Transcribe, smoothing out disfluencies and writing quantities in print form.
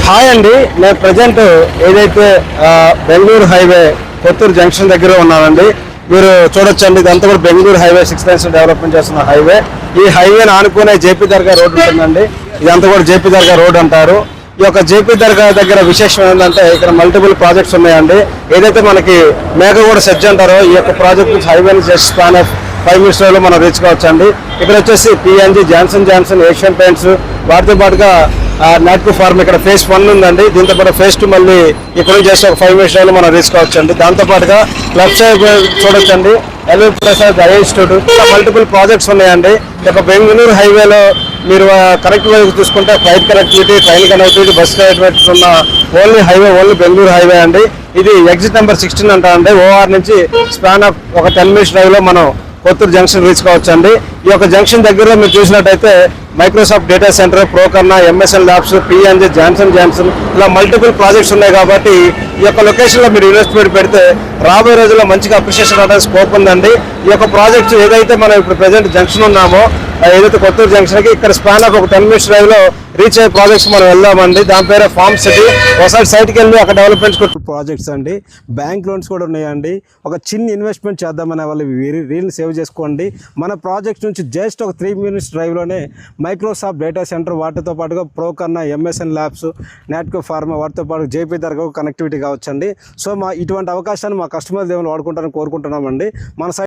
Hi అండి, నేను present ఏదైతే బెంగళూరు హైవే కొత్తూరు జంక్షన్ దగ్గర ఉన్నానండి. మీరు చూడొచ్చండి, ఇదంతా కూడా బెంగళూరు హైవే 6 లైన్స్ డెవలప్మెంట్ చేస్తున్న హైవే. ఈ హైవేని ఆనుకునే జేపీ దర్గా రోడ్ ఉంటుందండి. ఇదంతా కూడా జేపీ దర్గా రోడ్ అంటారు. ఈ యొక్క జేపీ దర్గా దగ్గర విశేషం ఏంటంటే ఇక్కడ మల్టిపుల్ ప్రాజెక్ట్స్ ఉన్నాయండి. ఏదైతే మనకి మేఘగూడ సెడ్జ్ అంటారో ఈ యొక్క ప్రాజెక్ట్ నుంచి హైవేని జస్ట్ స్పాన్ ఆఫ్ 5 minutes లో మనం రీచ్ కావచ్చండి. ఇక్కడ వచ్చేసి పిఎన్జి, జాన్సన్, ఏషియన్ పెయింట్స్, వాటితో పాటుగా నాట్కో ఫార్మ్ ఇక్కడ ఫేజ్ 1 ఉందండి. దీంతో పాటు ఫేజ్ 2 మళ్ళీ ఇక్కడ నుంచి చేస్తే ఒక 5 minutes మనం రీచ్ కావచ్చండి. దాంతోపాటుగా లెఫ్ట్ సైడ్ చూడొచ్చండి, ఎల్వి ప్రసాద్ ఐ ఇన్స్టిట్యూట్, ఇంకా మల్టిపుల్ ప్రాజెక్ట్స్ ఉన్నాయండి. ఇక బెంగళూరు హైవేలో మీరు కనెక్టివిటీ చూసుకుంటే flight connectivity, train connectivity, bus connectivity ఉన్న only highway only Bengaluru highway అండి. ఇది ఎగ్జిట్ నెంబర్ 16 అంటారండి. ఓఆర్ నుంచి స్పాన్ ఆఫ్ ఒక 10 minutes డ్రైవ్లో మనం కొత్తూరు జంక్షన్ రీచ్ కావచ్చండి. ఈ యొక్క జంక్షన్ దగ్గరలో మీరు చూసినట్టయితే మైక్రోసాఫ్ట్ డేటా సెంటర్, ప్రోకర్నా, ఎంఎస్ఎన్ ల్యాబ్స్, పిఎన్జి, జాన్సన్ ఇలా మల్టిపుల్ ప్రాజెక్ట్స్ ఉన్నాయి. కాబట్టి ఈ యొక్క లొకేషన్లో మీరు ఇన్వెస్ట్మెంట్ పెడితే రాబోయే రోజుల్లో మంచిగా అప్రిషియేషన్ అవడానికి స్కోప్ ఉందండి. ఈ యొక్క ప్రాజెక్ట్స్ ఏదైతే మనం ఇప్పుడు ప్రెజెంట్ జంక్షన్ ఉన్నామో ఏదైతే కొత్తూరు జంక్షన్కి ఇక్కడ స్పాన్ ఆఫ్ ఒక 10 minutes డ్రైవ్లో రీచ్ అయ్యే ప్రాజెక్ట్స్ మనం వెళ్దామండి. దాని పేరే ఫార్మ్ సిటీ. ఒకసారి సైట్కి వెళ్ళి అక్కడ డెవలప్మెంట్స్ ప్రాజెక్ట్స్ అండి. బ్యాంక్ లోన్స్ కూడా ఉన్నాయండి. ఒక చిన్న ఇన్వెస్ట్మెంట్ చేద్దామనే వాళ్ళు రీల్ సేవ్ చేసుకోండి. మన ప్రాజెక్ట్స్ నుంచి జస్ట్ ఒక 3 minutes డ్రైవ్లోనే మైక్రోసాఫ్ట్ డేటా సెంటర్, వాటితో పాటుగా ప్రోకర్నా, ఎంఎస్ఎన్ ల్యాబ్స్, నాట్కో ఫార్మా, వాటితో పాటు జేపీ దర్గా కనెక్టివిటీ కావచ్చండి. సో ఇటువంటి అవకాశాన్ని మా కస్టమర్ దేవులు వాడుకుంటారని కోరుకుంటున్నామండి. మన